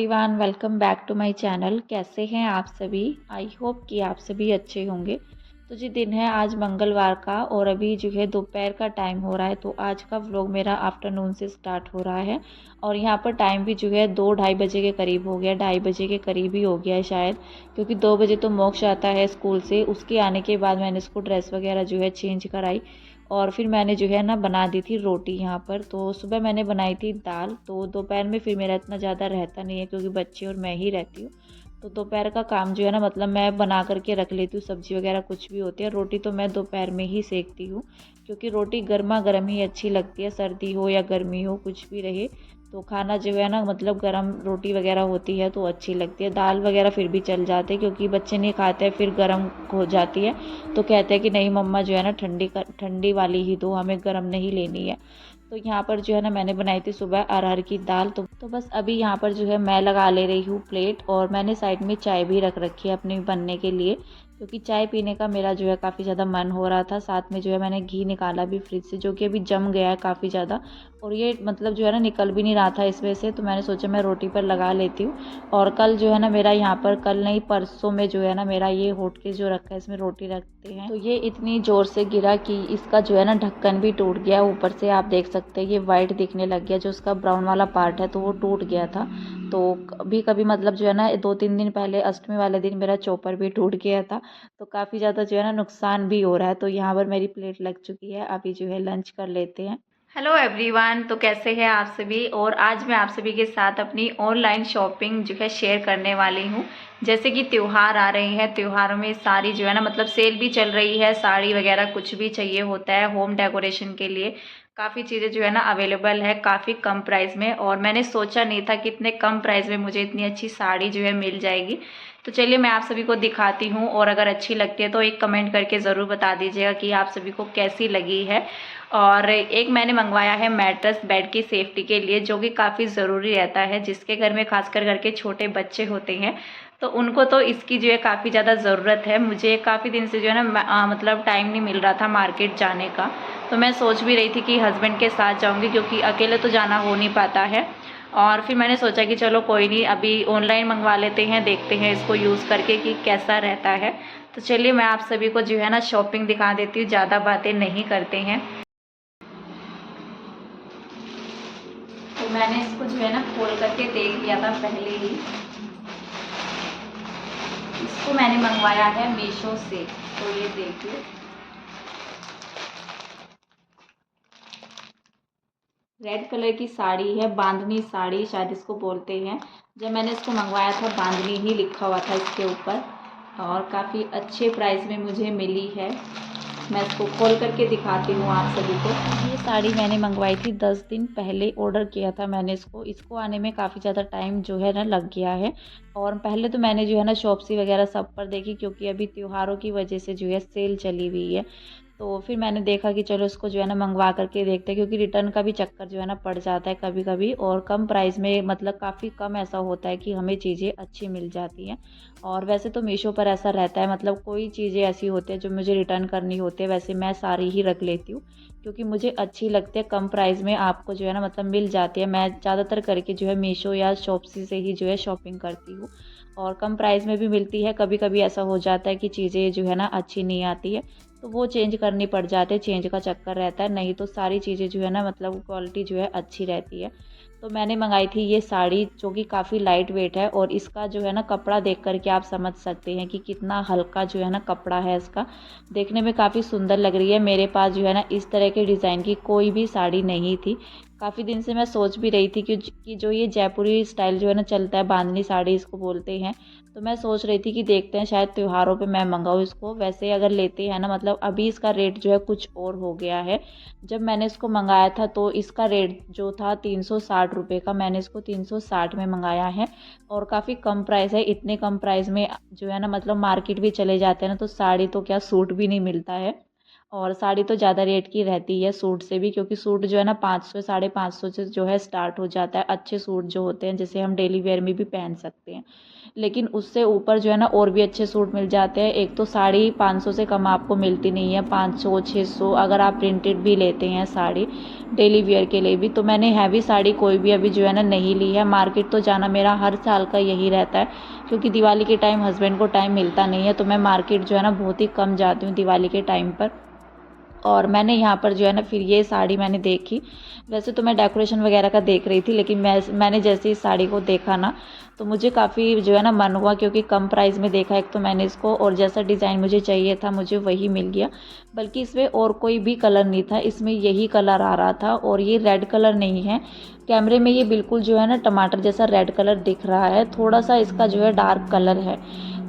Everyone, welcome back to my channel. कैसे हैं आप सभी? आई होप कि आप सभी अच्छे होंगे। तो जी दिन है आज मंगलवार का और अभी जो है दोपहर का टाइम हो रहा है। तो आज का व्लॉग मेरा आफ्टरनून से स्टार्ट हो रहा है और यहाँ पर टाइम भी जो है 2-2:30 बजे के करीब हो गया, 2:30 बजे के करीब ही हो गया है शायद, क्योंकि 2 बजे तो मोक्ष आता है स्कूल से। उसके आने के बाद मैंने इसको ड्रेस वगैरह जो है चेंज कराई और फिर मैंने जो है ना बना दी थी रोटी यहाँ पर। तो सुबह मैंने बनाई थी दाल। तो दोपहर में फिर मेरा इतना ज़्यादा रहता नहीं है क्योंकि बच्चे और मैं ही रहती हूँ। तो दोपहर का काम जो है ना मतलब मैं बना करके रख लेती हूँ, सब्जी वगैरह कुछ भी होती है। रोटी तो मैं दोपहर में ही सेकती हूँ क्योंकि रोटी गर्मा गर्म ही अच्छी लगती है, सर्दी हो या गर्मी हो कुछ भी रहे। तो खाना जो है ना मतलब गर्म रोटी वगैरह होती है तो अच्छी लगती है। दाल वगैरह फिर भी चल जाते हैं क्योंकि बच्चे नहीं खाते हैं, फिर गर्म हो जाती है तो कहते हैं कि नहीं मम्मा जो है ना ठंडी वाली ही दो, हमें गर्म नहीं लेनी है। तो यहाँ पर जो है ना मैंने बनाई थी सुबह अरहर की दाल। तो बस अभी यहाँ पर जो है मैं लगा ले रही हूँ प्लेट और मैंने साइड में चाय भी रख रखी है अपनी बनने के लिए, क्योंकि चाय पीने का मेरा जो है काफ़ी ज़्यादा मन हो रहा था। साथ में जो है मैंने घी निकाला भी फ्रिज से, जो कि अभी जम गया है काफ़ी ज़्यादा और ये मतलब जो है ना निकल भी नहीं रहा था इस वजह से। तो मैंने सोचा मैं रोटी पर लगा लेती हूँ और कल जो है ना मेरा यहाँ पर, कल नहीं परसों में जो है ना मेरा ये होटकेस जो रखा है इसमें रोटी रखते हैं, तो ये इतनी ज़ोर से गिरा कि इसका जो है ना ढक्कन भी टूट गया। ऊपर से आप देख सकते हैं ये वाइट दिखने लग गया, जो उसका ब्राउन वाला पार्ट है तो वो टूट गया था। तो कभी कभी मतलब जो है ना 2-3 दिन पहले अष्टमी वाले दिन मेरा चॉपर भी टूट गया था। तो काफ़ी ज़्यादा जो है ना नुकसान भी हो रहा है। तो यहाँ पर मेरी प्लेट लग चुकी है, अभी जो है लंच कर लेते हैं। हेलो एवरीवन, तो कैसे हैं आप सभी? और आज मैं आप सभी के साथ अपनी ऑनलाइन शॉपिंग जो है शेयर करने वाली हूँ। जैसे कि त्यौहार आ रहे हैं, त्योहारों में साड़ी जो है ना मतलब सेल भी चल रही है, साड़ी वगैरह कुछ भी चाहिए होता है होम डेकोरेशन के लिए, काफ़ी चीज़ें जो है ना अवेलेबल है काफ़ी कम प्राइस में। और मैंने सोचा नहीं था कि इतने कम प्राइस में मुझे इतनी अच्छी साड़ी जो है मिल जाएगी। तो चलिए मैं आप सभी को दिखाती हूँ और अगर अच्छी लगती है तो एक कमेंट करके ज़रूर बता दीजिएगा कि आप सभी को कैसी लगी है। और एक मैंने मंगवाया है मैट्रेस बेड की सेफ्टी के लिए, जो कि काफ़ी ज़रूरी रहता है। जिसके घर में खासकर करके छोटे बच्चे होते हैं तो उनको तो इसकी जो है काफ़ी ज़्यादा ज़रूरत है। मुझे काफ़ी दिन से जो है ना मतलब टाइम नहीं मिल रहा था मार्केट जाने का। तो मैं सोच भी रही थी कि हस्बैंड के साथ जाऊंगी क्योंकि अकेले तो जाना हो नहीं पाता है। और फिर मैंने सोचा कि चलो कोई नहीं, अभी ऑनलाइन मंगवा लेते हैं, देखते हैं इसको यूज़ करके कि कैसा रहता है। तो चलिए मैं आप सभी को जो है ना शॉपिंग दिखा देती हूँ, ज़्यादा बातें नहीं करते हैं। तो मैंने इसको जो है ना खोल करके देख लिया था पहले ही। इसको मैंने मंगवाया है मीशो से। तो ये देखिए, रेड कलर की साड़ी है, बांधनी साड़ी शायद इसको बोलते हैं। जब मैंने इसको मंगवाया था बांधनी ही लिखा हुआ था इसके ऊपर और काफ़ी अच्छे प्राइस में मुझे मिली है। मैं इसको खोल करके दिखाती हूँ आप सभी को। ये साड़ी मैंने मंगवाई थी 10 दिन पहले, ऑर्डर किया था मैंने इसको आने में काफ़ी ज़्यादा टाइम जो है ना लग गया है। और पहले तो मैंने जो है ना शॉप्सी वगैरह सब पर देखी क्योंकि अभी त्योहारों की वजह से जो है सेल चली हुई है। तो फिर मैंने देखा कि चलो इसको जो है ना मंगवा करके देखते हैं, क्योंकि रिटर्न का भी चक्कर जो है ना पड़ जाता है कभी कभी। और कम प्राइस में मतलब काफ़ी कम ऐसा होता है कि हमें चीज़ें अच्छी मिल जाती हैं। और वैसे तो मीशो पर ऐसा रहता है, मतलब कोई चीज़ें ऐसी होती है जो मुझे रिटर्न करनी होती है, वैसे मैं सारी ही रख लेती हूँ क्योंकि मुझे अच्छी लगती है। कम प्राइस में आपको जो है ना मतलब मिल जाती है। मैं ज़्यादातर करके जो है मीशो या शॉप्सी से ही जो है शॉपिंग करती हूँ और कम प्राइस में भी मिलती है। कभी कभी ऐसा हो जाता है कि चीज़ें जो है ना अच्छी नहीं आती है तो वो चेंज करनी पड़ जाती है, चेंज का चक्कर रहता है। नहीं तो सारी चीज़ें जो है ना मतलब क्वालिटी जो है अच्छी रहती है। तो मैंने मंगाई थी ये साड़ी, जो कि काफ़ी लाइट वेट है और इसका जो है ना कपड़ा देख करके आप समझ सकते हैं कि कितना हल्का जो है ना कपड़ा है इसका। देखने में काफ़ी सुंदर लग रही है। मेरे पास जो है ना इस तरह के डिज़ाइन की कोई भी साड़ी नहीं थी। काफ़ी दिन से मैं सोच भी रही थी कि जो ये जयपुरी स्टाइल जो है ना चलता है, बांधनी साड़ी इसको बोलते हैं, तो मैं सोच रही थी कि देखते हैं शायद त्योहारों पे मैं मंगाऊँ इसको। वैसे अगर लेते हैं ना मतलब अभी इसका रेट जो है कुछ और हो गया है। जब मैंने इसको मंगाया था तो इसका रेट जो था 360 रुपये का, मैंने इसको 360 में मंगाया है और काफ़ी कम प्राइस है। इतने कम प्राइस में जो है ना मतलब मार्केट भी चले जाते हैं ना तो साड़ी तो क्या सूट भी नहीं मिलता है। और साड़ी तो ज़्यादा रेट की रहती है सूट से भी, क्योंकि सूट जो है ना 500 550 से जो है स्टार्ट हो जाता है। अच्छे सूट जो होते हैं जिसे हम डेली वेयर में भी पहन सकते हैं, लेकिन उससे ऊपर जो है ना और भी अच्छे सूट मिल जाते हैं। एक तो साड़ी 500 से कम आपको मिलती नहीं है, 500 600 अगर आप प्रिंटेड भी लेते हैं साड़ी। डेली वियर के लिए भी। तो मैंने हैवी साड़ी कोई भी अभी जो है ना नहीं ली है। मार्केट तो जाना मेरा हर साल का यही रहता है, क्योंकि दिवाली के टाइम हस्बैंड को टाइम मिलता नहीं है, तो मैं मार्केट जो है ना बहुत ही कम जाती हूँ दिवाली के टाइम पर। और मैंने यहाँ पर जो है ना फिर ये साड़ी मैंने देखी। वैसे तो मैं डेकोरेशन वगैरह का देख रही थी, लेकिन मैंने जैसे इस साड़ी को देखा ना, तो मुझे काफ़ी जो है ना मन हुआ, क्योंकि कम प्राइस में देखा एक तो मैंने इसको, और जैसा डिज़ाइन मुझे चाहिए था मुझे वही मिल गया। बल्कि इसमें और कोई भी कलर नहीं था, इसमें यही कलर आ रहा था, और ये रेड कलर नहीं है। कैमरे में ये बिल्कुल जो है ना टमाटर जैसा रेड कलर दिख रहा है, थोड़ा सा इसका जो है डार्क कलर है।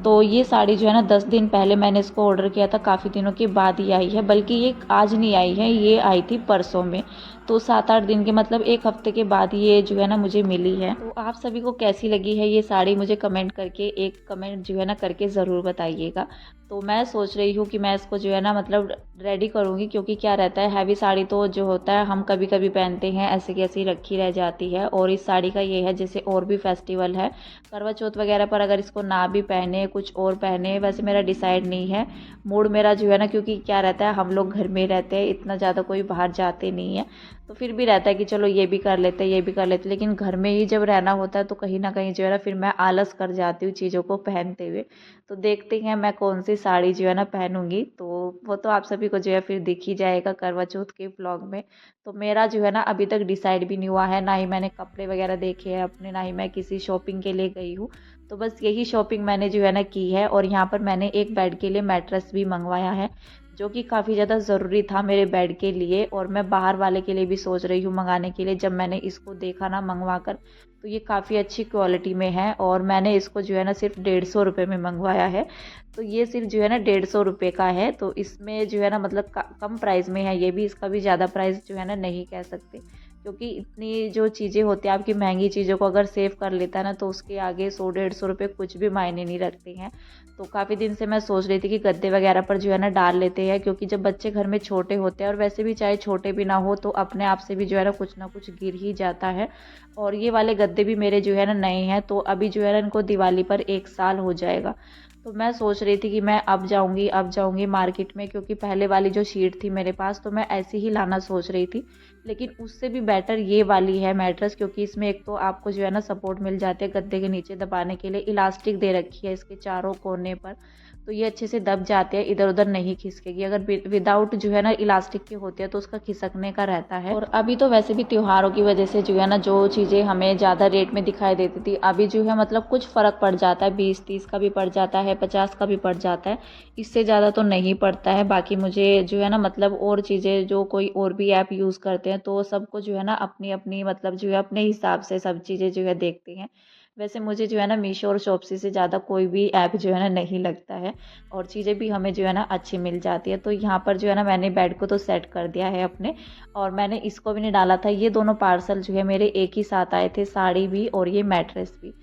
तो ये साड़ी जो है ना 10 दिन पहले मैंने इसको ऑर्डर किया था, काफ़ी दिनों के बाद ही आई है। बल्कि ये आज नहीं आई है, ये आई थी परसों में। तो 7-8 दिन के मतलब 1 हफ्ते के बाद ये जो है ना मुझे मिली है। तो आप सभी को कैसी लगी है ये साड़ी, मुझे कमेंट करके एक कमेंट जो है ना करके ज़रूर बताइएगा। तो मैं सोच रही हूँ कि मैं इसको जो है ना मतलब रेडी करूँगी, क्योंकि क्या रहता है हैवी साड़ी तो जो होता है हम कभी कभी पहनते हैं, ऐसे की ऐसी रखी रह जाती है। और इस साड़ी का ये है जैसे और भी फेस्टिवल है, करवा चौथ वगैरह पर अगर इसको ना भी पहने कुछ और पहने, वैसे मेरा डिसाइड नहीं है मूड मेरा जो है ना, क्योंकि क्या रहता है हम लोग घर में रहते हैं, इतना ज़्यादा कोई बाहर जाते नहीं है, तो फिर भी रहता है कि चलो ये भी कर लेते हैं ये भी कर लेते हैं। लेकिन घर में ही जब रहना होता है तो कहीं ना कहीं जो है ना फिर मैं आलस कर जाती हूँ चीज़ों को पहनते हुए। तो देखते हैं मैं कौन सी साड़ी जो है ना पहनूंगी, तो वो तो आप सभी को जो है फिर दिख ही जाएगा करवा चौथ के व्लॉग में। तो मेरा जो है ना अभी तक डिसाइड भी नहीं हुआ है, ना ही मैंने कपड़े वगैरह देखे हैं अपने, ना ही मैं किसी शॉपिंग के लिए गई हूँ। तो बस यही शॉपिंग मैंने जो है ना की है। और यहाँ पर मैंने एक बेड के लिए मैट्रेस भी मंगवाया है, जो कि काफ़ी ज़्यादा ज़रूरी था मेरे बेड के लिए। और मैं बाहर वाले के लिए भी सोच रही हूँ मंगाने के लिए। जब मैंने इसको देखा ना मंगवा कर, तो ये काफ़ी अच्छी क्वालिटी में है, और मैंने इसको जो है ना सिर्फ 150 रुपये में मंगवाया है। तो ये सिर्फ जो है ना 150 रुपये का है, तो इसमें जो है ना मतलब कम प्राइस में है ये भी, इसका भी ज़्यादा प्राइस जो है ना नहीं कह सकते, क्योंकि इतनी जो चीज़ें होती हैं आपकी महंगी चीज़ों को अगर सेव कर लेता है ना, तो उसके आगे 100-150 रुपये कुछ भी मायने नहीं रखते हैं। तो काफ़ी दिन से मैं सोच रही थी कि गद्दे वगैरह पर जो है ना डाल लेते हैं, क्योंकि जब बच्चे घर में छोटे होते हैं, और वैसे भी चाहे छोटे भी ना हो तो अपने आप से भी जो है ना कुछ गिर ही जाता है। और ये वाले गद्दे भी मेरे जो है ना नए हैं, तो अभी जो है ना इनको दिवाली पर 1 साल हो जाएगा। तो मैं सोच रही थी कि मैं अब जाऊंगी मार्केट में, क्योंकि पहले वाली जो शीट थी मेरे पास तो मैं ऐसी ही लाना सोच रही थी। लेकिन उससे भी बेटर ये वाली है मैट्रेस, क्योंकि इसमें एक तो आपको जो है ना सपोर्ट मिल जाते हैं गद्दे के नीचे दबाने के लिए, इलास्टिक दे रखी है इसके चारों कोने पर, तो ये अच्छे से दब जाते हैं, इधर उधर नहीं खिसकेगी। अगर विदाउट जो है ना इलास्टिक के होते हैं तो उसका खिसकने का रहता है। और अभी तो वैसे भी त्योहारों की वजह से जो है ना जो चीज़ें हमें ज़्यादा रेट में दिखाई देती थी, अभी जो है मतलब कुछ फ़र्क पड़ जाता है, 20-30 का भी पड़ जाता है, 50 का भी पड़ जाता है, इससे ज़्यादा तो नहीं पड़ता है। बाकी मुझे जो है ना मतलब और चीज़ें जो कोई और भी ऐप यूज़ करते हैं, तो सबको जो है ना अपनी अपनी मतलब जो है अपने हिसाब से सब चीज़ें जो है देखते हैं। वैसे मुझे जो है ना मीशो और शॉप्सी से ज़्यादा कोई भी ऐप जो है ना नहीं लगता है, और चीज़ें भी हमें जो है ना अच्छी मिल जाती है। तो यहाँ पर जो है ना मैंने बेड को तो सेट कर दिया है अपने, और मैंने इसको भी नहीं डाला था। ये दोनों पार्सल जो है मेरे एक ही साथ आए थे, साड़ी भी और ये मैट्रेस भी।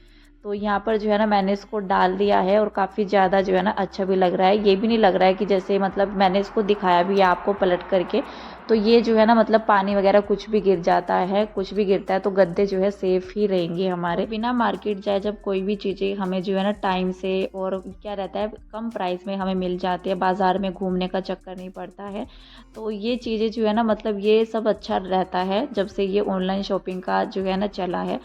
तो यहाँ पर जो है ना मैंने इसको डाल दिया है, और काफ़ी ज़्यादा जो है ना अच्छा भी लग रहा है। ये भी नहीं लग रहा है कि जैसे मतलब मैंने इसको दिखाया भी है आपको पलट करके, तो ये जो है ना मतलब पानी वगैरह कुछ भी गिर जाता है, कुछ भी गिरता है तो गद्दे जो है सेफ ही रहेंगे हमारे। बिना मार्केट जाए जब कोई भी चीज़ें हमें जो है ना टाइम से, और क्या रहता है कम प्राइस में हमें मिल जाती है, बाज़ार में घूमने का चक्कर नहीं पड़ता है। तो ये चीज़ें जो है ना मतलब ये सब अच्छा रहता है जब से ये ऑनलाइन शॉपिंग का जो है ना चला है।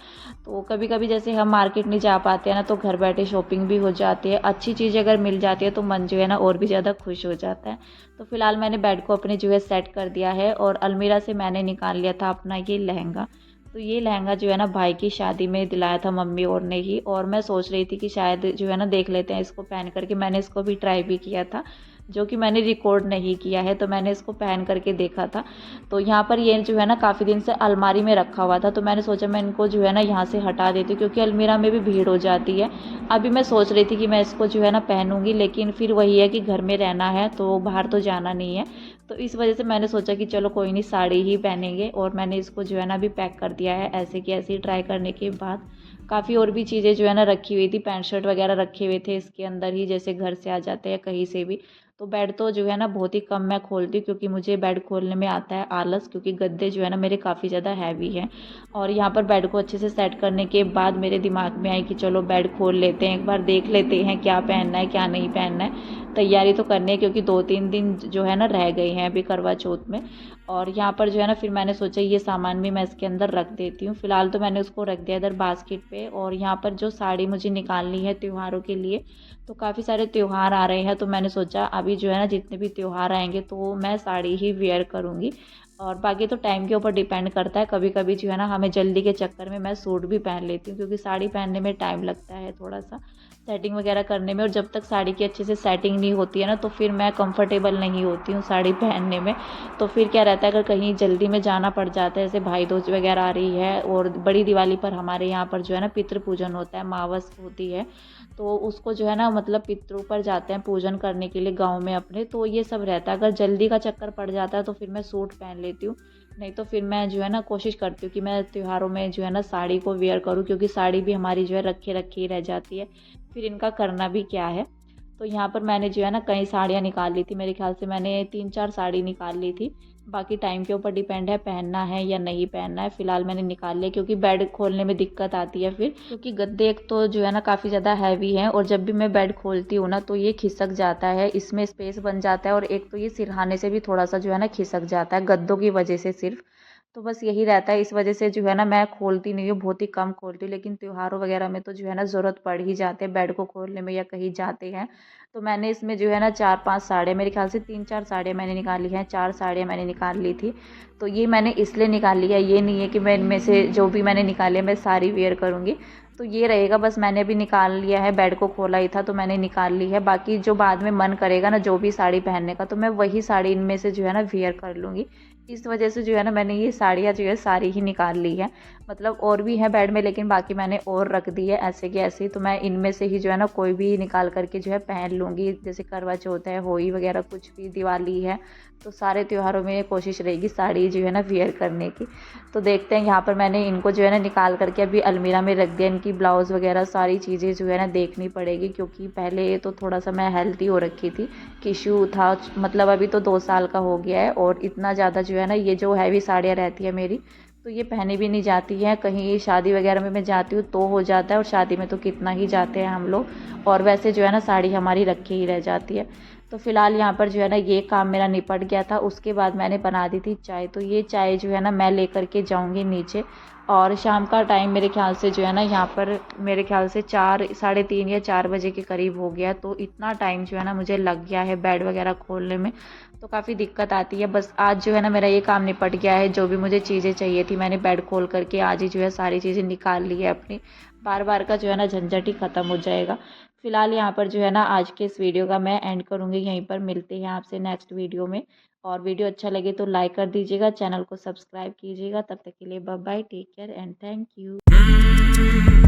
तो कभी कभी जैसे हम मार्केट नहीं जा पाते हैं ना, तो घर बैठे शॉपिंग भी हो जाती है, अच्छी चीज़ अगर मिल जाती है तो मन जो है ना और भी ज़्यादा खुश हो जाता है। तो फिलहाल मैंने बेड को अपने जो है सेट कर दिया है, और अलमीरा से मैंने निकाल लिया था अपना ये लहंगा। तो ये लहंगा जो है ना भाई की शादी में दिलाया था मम्मी और ने ही, और मैं सोच रही थी कि शायद जो है ना देख लेते हैं इसको पहन करके। मैंने इसको भी ट्राई भी किया था, जो कि मैंने रिकॉर्ड नहीं किया है, तो मैंने इसको पहन करके देखा था। तो यहाँ पर ये जो है ना काफ़ी दिन से अलमारी में रखा हुआ था, तो मैंने सोचा मैं इनको जो है ना यहाँ से हटा देती हूँ, क्योंकि अलमीरा में भी भीड़ हो जाती है। अभी मैं सोच रही थी कि मैं इसको जो है ना पहनूंगी, लेकिन फिर वही है कि घर में रहना है तो बाहर तो जाना नहीं है, तो इस वजह से मैंने सोचा कि चलो कोई नहीं साड़ी ही पहनेंगे। और मैंने इसको जो है ना अभी पैक कर दिया है ऐसे कि ऐसे ही ट्राई करने के बाद। काफ़ी और भी चीज़ें जो है ना रखी हुई थी, पैंट शर्ट वगैरह रखे हुए थे इसके अंदर ही, जैसे घर से आ जाते हैं कहीं से भी। तो बेड तो जो है ना बहुत ही कम मैं खोलती हूँ, क्योंकि मुझे बेड खोलने में आता है आलस, क्योंकि गद्दे जो है ना मेरे काफ़ी ज़्यादा हैवी हैं। और यहाँ पर बेड को अच्छे से सेट करने के बाद मेरे दिमाग में आई कि चलो बेड खोल लेते हैं, एक बार देख लेते हैं क्या पहनना है क्या नहीं पहनना है। तैयारी तो करनी है क्योंकि 2-3 दिन जो है ना रह गए हैं अभी करवा चौथ में। और यहाँ पर जो है ना फिर मैंने सोचा ये सामान भी मैं इसके अंदर रख देती हूँ। फ़िलहाल तो मैंने उसको रख दिया इधर बास्केट पे। और यहाँ पर जो साड़ी मुझे निकालनी है त्योहारों के लिए, तो काफ़ी सारे त्योहार आ रहे हैं, तो मैंने सोचा अभी जो है ना जितने भी त्योहार आएंगे तो मैं साड़ी ही वेयर करूँगी। और बाकी तो टाइम के ऊपर डिपेंड करता है, कभी कभी जो है ना हमें जल्दी के चक्कर में मैं सूट भी पहन लेती हूँ क्योंकि साड़ी पहनने में टाइम लगता है थोड़ा सा सेटिंग वगैरह करने में। और जब तक साड़ी की अच्छे से सेटिंग नहीं होती है ना तो फिर मैं कंफर्टेबल नहीं होती हूँ साड़ी पहनने में। तो फिर क्या रहता है, अगर कहीं जल्दी में जाना पड़ जाता है, जैसे भाई दूज वगैरह आ रही है और बड़ी दिवाली पर हमारे यहाँ पर जो है ना पितृ पूजन होता है, मावस होती है, तो उसको जो है ना मतलब पितरों पर जाते हैं पूजन करने के लिए गाँव में अपने। तो ये सब रहता है, अगर जल्दी का चक्कर पड़ जाता है तो फिर मैं सूट पहन लेती हूँ, नहीं तो फिर मैं जो है ना कोशिश करती हूँ कि मैं त्योहारों में जो है ना साड़ी को वेयर करूँ, क्योंकि साड़ी भी हमारी जो है रखी रखी रह जाती है, फिर इनका करना भी क्या है। तो यहाँ पर मैंने जो है ना कई साड़ियाँ निकाल ली थी, मेरे ख्याल से मैंने 3-4 साड़ी निकाल ली थी। बाकी टाइम के ऊपर डिपेंड है पहनना है या नहीं पहनना है। फ़िलहाल मैंने निकाल लिया क्योंकि बेड खोलने में दिक्कत आती है फिर, क्योंकि गद्दे एक तो जो है ना काफ़ी ज़्यादा हैवी हैं और जब भी मैं बेड खोलती हूँ ना तो ये खिसक जाता है, इसमें स्पेस बन जाता है और एक तो ये सिरहाने से भी थोड़ा सा जो है ना खिसक जाता है गद्दों की वजह से सिर्फ। तो बस यही रहता है, इस वजह से जो है ना मैं खोलती नहीं हूँ, बहुत ही कम खोलती हूँ। लेकिन त्योहारों वगैरह में तो जो है ना ज़रूरत पड़ ही जाते हैं बेड को खोलने में या कहीं जाते हैं। तो मैंने इसमें जो है ना 4-5 साड़ियाँ, मेरे ख्याल से 3-4 साड़ियाँ मैंने निकाली हैं, 4 साड़ियाँ मैंने निकाल ली थी। तो ये मैंने इसलिए निकाल लिया, ये नहीं है कि मैं इनमें से जो भी मैंने निकाली है मैं सारी वेयर करूँगी। तो ये रहेगा, बस मैंने अभी निकाल लिया है, बेड को खोला ही था तो मैंने निकाल ली है। बाकी जो बाद में मन करेगा ना जो भी साड़ी पहनने का, तो मैं वही साड़ी इनमें से जो है ना वेयर कर लूँगी। इस वजह से जो है ना मैंने ये साड़ियाँ जो है सारी ही निकाल ली है। मतलब और भी है बेड में लेकिन बाकी मैंने और रख दी है ऐसे की ऐसे ही। तो मैं इनमें से ही जो है ना कोई भी निकाल करके जो है पहन लूँगी, जैसे करवा चौथ है, होली वगैरह कुछ भी, दिवाली है, तो सारे त्योहारों में कोशिश रहेगी साड़ी जो है ना वेयर करने की। तो देखते हैं, यहाँ पर मैंने इनको जो है ना निकाल करके अभी अलमीरा में रख दिया। इनकी ब्लाउज़ वगैरह सारी चीज़ें जो है ना देखनी पड़ेगी, क्योंकि पहले तो थोड़ा सा मैं हेल्थी हो रखी थी, किशू था, मतलब अभी तो 2 साल का हो गया है और इतना ज़्यादा जो है ना ये जो हैवी साड़ियाँ रहती है मेरी तो ये पहनी भी नहीं जाती हैं। कहीं शादी वगैरह में मैं जाती हूँ तो हो जाता है, और शादी में तो कितना ही जाते हैं हम लोग, और वैसे जो है ना साड़ी हमारी रखी ही रह जाती है। तो फ़िलहाल यहाँ पर जो है ना ये काम मेरा निपट गया था। उसके बाद मैंने बना दी थी चाय, तो ये चाय जो है ना मैं लेकर के जाऊँगी नीचे। और शाम का टाइम मेरे ख्याल से जो है ना यहाँ पर मेरे ख्याल से 4 साढ़े 3 या 4 बजे के करीब हो गया। तो इतना टाइम जो है ना मुझे लग गया है बेड वगैरह खोलने में, तो काफ़ी दिक्कत आती है। बस आज जो है ना मेरा ये काम निपट गया है, जो भी मुझे चीज़ें चाहिए थी मैंने बेड खोल करके आज ही जो है सारी चीज़ें निकाल ली है अपनी। बार बार का जो है ना झंझट ही ख़त्म हो जाएगा। फ़िलहाल यहाँ पर जो है ना आज के इस वीडियो का मैं एंड करूँगी यहीं पर। मिलते हैं आपसे नेक्स्ट वीडियो में, और वीडियो अच्छा लगे तो लाइक कर दीजिएगा, चैनल को सब्सक्राइब कीजिएगा। तब तक के लिए bye bye, take care and thank you.